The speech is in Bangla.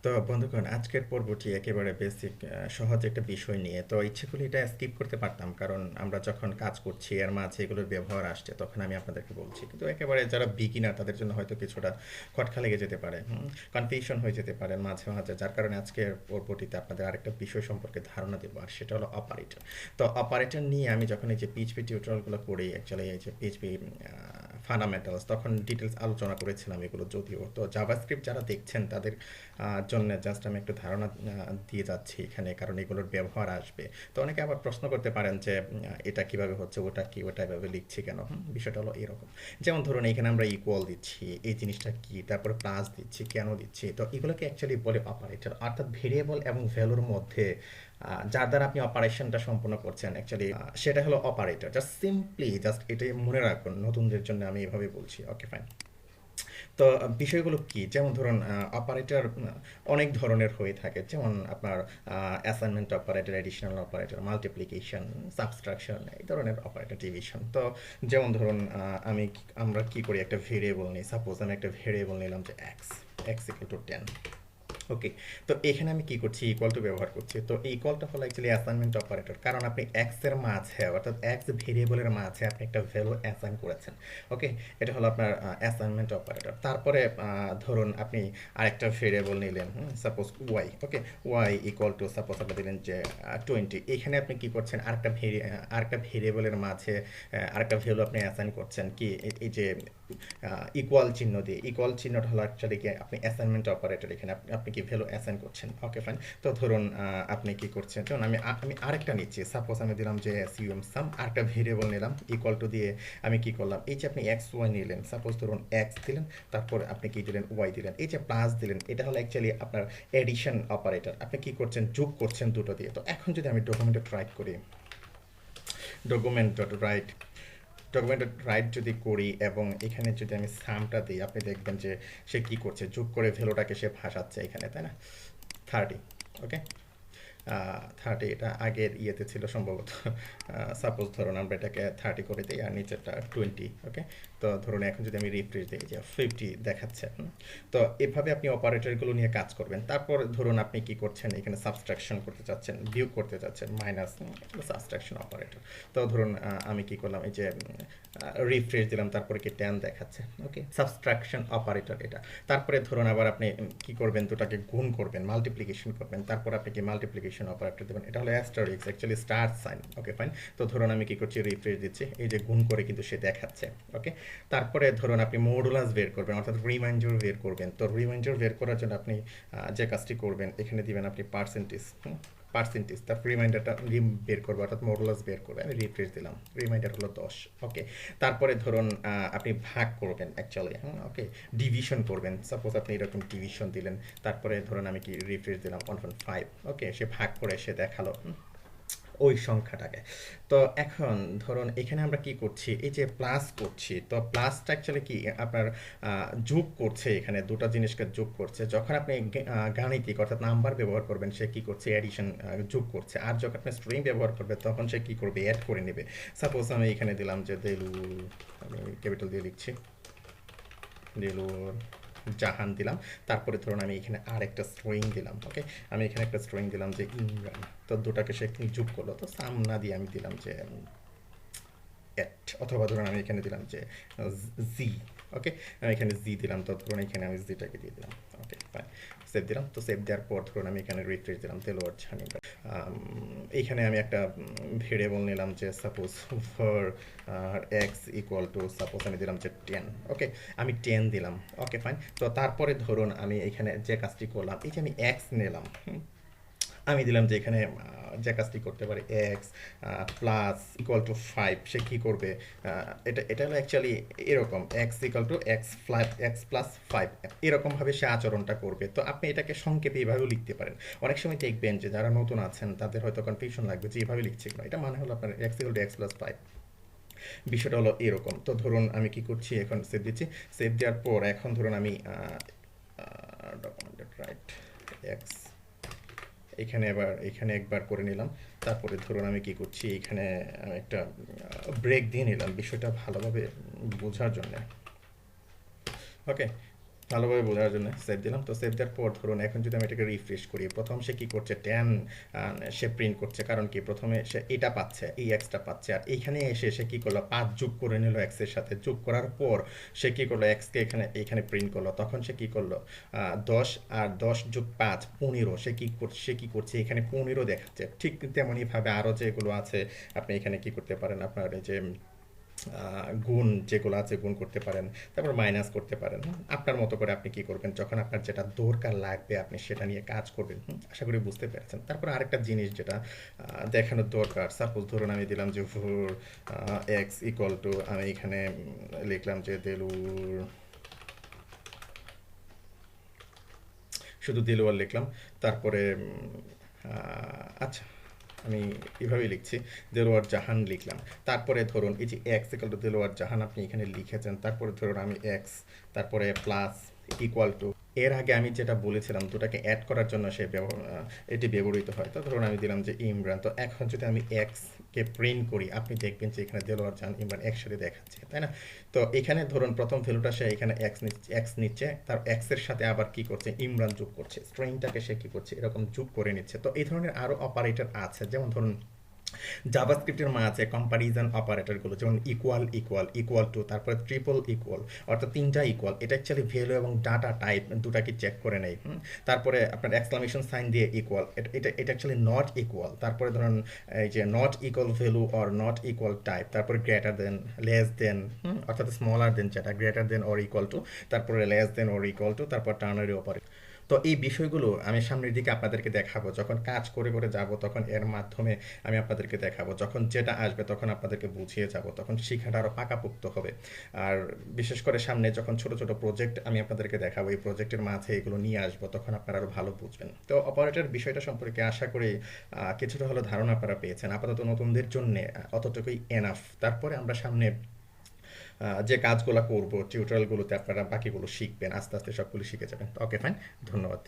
তো বন্ধুগণ, আজকের পর্বটি একেবারে বেসিক সহজ একটা বিষয় নিয়ে। তো ইচ্ছে করলে এটা স্কিপ করতে পারতাম, কারণ আমরা যখন কাজ করছি এর মাঝে এগুলোর ব্যবহার আসছে, তখন আমি আপনাদেরকে বলছি। কিন্তু একেবারে যারা বিগিনার তাদের জন্য হয়তো কিছুটা খটকা লেগে যেতে পারে, কনফিউশন হয়ে যেতে পারে মাঝে মাঝে, যার কারণে আজকের পর্বটিতে আপনাদের আরেকটা বিষয় সম্পর্কে ধারণা দেবো, আর সেটা হলো অপারেটর। তো অপারেটর নিয়ে আমি যখন এই যে পিএইচপি টিউটোরিয়ালগুলো করি, অ্যাকচুয়ালি এই যে পিএইচপি ফান্ডামেন্টালস, তখন ডিটেলস আলোচনা করেছিলাম এগুলো। যদিও তো জাভাস্ক্রিপ্ট যারা দেখছেন তাদের জন্য জাস্ট আমি একটু ধারণা দিয়ে যাচ্ছি এখানে, কারণ এগুলোর ব্যবহার আসবে। তো অনেকে আবার প্রশ্ন করতে পারেন যে এটা কিভাবে হচ্ছে, ওটা কি, ওটা এভাবে লিখছি কেন। বিষয়টা হলো এরকম, যেমন ধরুন এখানে আমরা ইকুয়াল দিচ্ছি, এই জিনিসটা কি, তারপরে প্লাস দিচ্ছি, কেন দিচ্ছি। তো এগুলোকে অ্যাকচুয়ালি বলে অপারেটর, অর্থাৎ ভেরিয়েবল এবং ভ্যালুর মধ্যে যার দ্বারা আপনি অপারেশনটা সম্পন্ন করছেন, অ্যাকচুয়ালি সেটা হলো অপারেটর। জাস্ট সিম্পলি জাস্ট এটাই মনে রাখুন, নতুনদের জন্য আমি এভাবে বলছি। ওকে, ফাইন। তো বিষয়গুলো কি, যেমন ধরুন অপারেটর অনেক ধরনের হয়ে থাকে, যেমন আপনার assignment operator, additional operator, multiplication, subtraction, এই ধরনের অপারেটর, ডিভিশন। তো যেমন ধরুন আমরা কি করি, একটা ভেরিয়েবল নিই। সাপোজ আমি একটা ভেরিয়েবল নিলাম যে এক্স, এক্স ইকুয়াল টু 10। ওকে, তো এখানে আমি কি করছি, ইকুয়াল টু ব্যবহার করছি। তো এই ইকুয়ালটা হলো অ্যাকচুয়ালি অ্যাসাইনমেন্ট অপারেটর, কারণ আপনি এক্স এর মাঝে, অর্থাৎ এক্স ভেরিয়েবলের মাঝে আপনি একটা ভ্যালু অ্যাসাইন করেছেন। ওকে, এটা হলো আপনার অ্যাসাইনমেন্ট অপারেটর। তারপরে ধরুন আপনি আরেকটা ভেরিয়েবল নিলেন, suppose Y. Okay, Y equal to suppose আপনি দিলেন যে 20। এখানে আপনি কি করছেন, আরেকটা ভেরিয়েবলের মাঝে আরেকটা ভ্যালু আপনি অ্যাসাইন করছেন কি, এই যে ইকুয়াল চিহ্ন দিয়ে। ইকুয়াল চিহ্নটা হলো অ্যাকচুয়ালি কি, আপনি অ্যাসাইনমেন্ট অপারেটর, এখানে আপনি কি ভ্যালু অ্যাসাইন করছেন। ওকে, ফাইন। তো ধরুন আপনি কি করছেন, ধরুন আমি আরেকটা নিচ্ছি। সাপোজ আমি দিলাম যে সিউএম সাম, আরেকটা ভেরিয়েবল নিলাম, ইকুয়াল টু দিয়ে আমি কি করলাম, এই যে আপনি এক্স ওয়াই নিলেন, সাপোজ ধরুন এক্স দিলেন, তারপর আপনি কি দিলেন, ওয়াই দিলেন, এই যে প্লাস দিলেন, এটা হলো অ্যাকচুয়ালি আপনার এডিশন অপারেটর। আপনি কি করছেন, যোগ করছেন দুটো দিয়ে। তো এখন যদি আমি ডকুমেন্টে ট্রাই করি, document dot right, documented right যদি করি এবং এখানে যদি আমি সামটা দিই, আপনি দেখবেন যে সে কি করছে, যোগ করে ভ্যালুটাকে সে ভাসাচ্ছে এখানে, তাই না? 30। ওকে, 30, এটা আগের ইয়েতে ছিল সম্ভবত। সাপোজ ধরুন আমরা এটাকে 30 করে দিই, আর নিচেরটা 20। ওকে, তো ধরুন এখন যদি আমি রিফ্রেশ দিই, যে 50 দেখাচ্ছে। তো এভাবে আপনি অপারেটরগুলো নিয়ে কাজ করবেন। তারপর ধরুন আপনি কি করছেন, এখানে সাবট্রাকশন করতে চাচ্ছেন, বিয়োগ করতে চাচ্ছেন, মাইনাস, সাবট্রাকশন অপারেটর। তো ধরুন আমি কি করলাম, এই যে রিফ্রেশ দিলাম, তারপরে কি 10 দেখাচ্ছে। ওকে, সাবট্রাকশন অপারেটর এটা। তারপরে ধরুন আবার আপনি কি করবেন, দুটাকে গুণ করবেন, মাল্টিপ্লিকেশন করবেন, তারপর আপনি কি মাল্টিপ্লিকেশন অপারেটর দেবেন, এটা হলো অ্যাস্টারিক্স, অ্যাকচুয়ালি স্টার সাইন। ওকে, ফাইন। তো ধরুন আমি কি করছি, রিফ্রেশ দিচ্ছি, এই যে গুণ করে কিন্তু সে দেখাচ্ছে। ওকে, তারপরে ধরুন আপনি মডুলাস বের করবেন, অর্থাৎ রিমাইন্ডার বের করবেন। তো রিমাইন্ডার বের করার জন্য আপনি যে কাজটি করবেন, এখানে দিবেন আপনি পার্সেন্টেজ, পার্সেন্টেজ, তারপর রিমাইন্ডারটা বের করবো, অর্থাৎ মডুলাস বের করবে। আমি রিফ্রেশ দিলাম, রিমাইন্ডার হলো 10। ওকে, তারপরে ধরুন আপনি ভাগ করবেন অ্যাকচুয়ালি, ওকে, ডিভিশন করবেন। সাপোজ আপনি এরকম ডিভিশন দিলেন, তারপরে ধরুন আমি কি রিফ্রেশ দিলাম 1.5। ওকে, সে ভাগ করে সে দেখালো ওই সংখ্যাটাকে। তো এখন ধরুন এখানে আমরা কি করছি, এই যে প্লাস করছি। তো প্লাসটা অ্যাকচুয়ালি কি, আপনার যোগ করছে, এখানে দুটো জিনিসকে যোগ করছে। যখন আপনি গাণিতিক অর্থাৎ নাম্বার ব্যবহার করবেন, সে কি করছে, অ্যাডিশন, যোগ করছে। আর যখন আপনি স্ট্রিং ব্যবহার করবে, তখন সে কি করবে, অ্যাড করে নেবে। সাপোজ আমি এখানে দিলাম যে দেলুর, আমি ক্যাপিটাল দিয়ে লিখছি, দেলুর জাহান দিলাম। তারপরে ধরুন আমি এখানে আরেকটা স্ট্রিং দিলাম। ওকে, আমি এখানে একটা স্ট্রিং দিলাম যে ইমরান। তো দুটাকে সে যোগ করলো, তো সাম না দিয়ে আমি দিলাম যে এট, অথবা ধরুন আমি এখানে দিলাম যে জি। ওকে, আমি এখানে জি দিলাম, তো ধরুন এখানে আমি জিটাকে দিয়ে দিলাম। ওকে, ফাইন, সেভ দিলাম। তো সেভ দেওয়ার পর ধরুন আমি এখানে রিফ্রেশ দিলাম, দেলোয়ার জাহান। এইখানে আমি একটা ভেরিয়েবল নিলাম যে suppose for x equal to, suppose আমি দিলাম যে 10। ওকে, আমি 10 দিলাম। ওকে, ফাইন। তো তারপরে ধরুন আমি এখানে যে কাজটি করলাম, এই যে আমি এক্স নিলাম, আমি দিলাম যে এখানে যে কাজটি করতে পারে, এক্স প্লাস ইকুয়াল টু 5। সে কী করবে, এটা হলো অ্যাকচুয়ালি এরকম, x equal to x plus 5, এরকমভাবে সে আচরণটা করবে। তো আপনি এটাকে সংক্ষেপে এইভাবেও লিখতে পারেন। অনেক সময় দেখবেন যে যারা নতুন আছেন তাদের হয়তো কনফিউশন লাগবে যে এইভাবে লিখছে কেন। এটা মানে হলো আপনার x equal to x plus 5, বিষয়টা হলো এরকম। তো ধরুন আমি কি করছি, এখন সেভ দিচ্ছি। সেভ দেওয়ার পর এখন ধরুন আমি ডকুমেন্টেড রাইট এক্স, এখানে একবার করে নিলাম। তারপরে ধরুন আমি কি করছি, এখানে আমি একটা ব্রেক দিয়ে নিলাম বিষয়টা ভালোভাবে বোঝার জন্য। ওকে, ভালোভাবে বোঝার জন্য সেভ দিলাম। তো সেভ দেওয়ার পর ধরুন এখন যদি আমি এটাকে রিফ্রেশ করি, প্রথম সে কি করছে, 10 সে প্রিন্ট করছে, কারণ কি প্রথমে সে এটা পাচ্ছে, এই এক্সটা পাচ্ছে, আর এইখানে এসে সে কি করলো, 5 যোগ করে নিল এক্স এর সাথে, যোগ করার পর সে কি করলো, এক্সকে এখানে এইখানে প্রিন্ট করলো, তখন সে কি করলো, 10 আর 10 যোগ 5 15, সে কি করছে এখানে 15 দেখাচ্ছে। ঠিক তেমনই ভাবে আরও যেগুলো আছে আপনি এখানে কি করতে পারেন, আপনার এই যে গুণ যেগুলো আছে গুণ করতে পারেন, তারপর মাইনাস করতে পারেন। আপনার মতো করে আপনি কি করবেন, যখন আপনার যেটা দরকার লাগবে আপনি সেটা নিয়ে কাজ করবেন। আশা করি বুঝতে পেরেছেন। তারপর আরেকটা জিনিস যেটা দেখানোর দরকার, সাপোজ ধরুন আমি দিলাম যে ফোর এক্স ইকুয়াল টু, আমি এখানে লিখলাম যে দেলুর, শুধু দিলওয়ার লিখলাম। তারপরে আচ্ছা, আমি এভাবেই লিখছি, দেলোয়ার জাহান লিখলাম। তারপরে ধরুন এই যে এক্স ইকুয়াল টু দেলোয়ার জাহান আপনি এখানে লিখেছেন, তারপরে ধরুন আমি এক্স, তারপরে প্লাস ইকুয়াল টু, এর আগে আমি যেটা বলেছিলাম দুটাকে অ্যাড করার জন্য এটি ব্যবহৃত হয়। তো ধরুন আমি দিলাম যে ইমরান। তো এখন যদি আমি এক্স কে প্রিন্ট করি, আপনি দেখবেন যে এখানে দেলোয়ার জাহান ইমরান একসাথে দেখাচ্ছে, তাই না? তো এখানে ধরুন প্রথম ভ্যালুটা সে এখানে এক্স নিচ্ছে, তার এক্স এর সাথে আবার কি করছে, ইমরান যোগ করছে, স্ট্রিংটাকে সে কি করছে, এরকম যোগ করে নিচ্ছে। তো এই ধরনের আরো অপারেটর আছে, যেমন ধরুন জাভাস্ক্রিপ্টের মাঝে কম্পারিজন অপারেটরগুলো, যেমন ইকুয়াল ইকুয়াল, ইকুয়াল টু, তারপরে ট্রিপল ইকুয়াল, অর্থাৎ তিনটা ইকুয়াল, এটা অ্যাকচুয়ালি ভ্যালু এবং ডাটা টাইপ দুটাকে চেক করে নেয়। তারপরে আপনার এক্সক্লামেশন সাইন দিয়ে ইকুয়াল, এটা অ্যাকচুয়ালি নট ইকুয়াল। তারপরে ধরুন এই যে not equal value or not equal type, তারপরে গ্রেটার দেন, লেস দেন, অর্থাৎ স্মলার দেন যেটা, greater than or equal to, তারপরে less than or equal to, তারপর টার্নারি অপারেটর। তো এই বিষয়গুলো আমি সামনের দিকে আপনাদেরকে দেখাবো, যখন কাজ করে করে যাব তখন এর মাধ্যমে আমি আপনাদেরকে দেখাবো, যখন যেটা আসবে তখন আপনাদেরকে বুঝিয়ে যাব, তখন শিখাটা আরও পাকাপোক্ত হবে। আর বিশেষ করে সামনে যখন ছোট ছোট প্রজেক্ট আমি আপনাদেরকে দেখাবো, এই প্রজেক্টের মাঝে এগুলো নিয়ে আসবো, তখন আপনারা আরও ভালো বুঝবেন। তো অপারেটর বিষয়টা সম্পর্কে আশা করি কিছুটা হলো ধারণা আপনারা পেয়েছেন। আপাতত নতুনদের জন্য অতটুকুই এনাফ। তারপরে আমরা সামনে যে কাজগুলো করবো টিউটোরিয়ালগুলোতে আপনারা বাকিগুলো শিখবেন, আস্তে আস্তে সবগুলো শিখে যাবেন। ওকে ফাইন, ধন্যবাদ।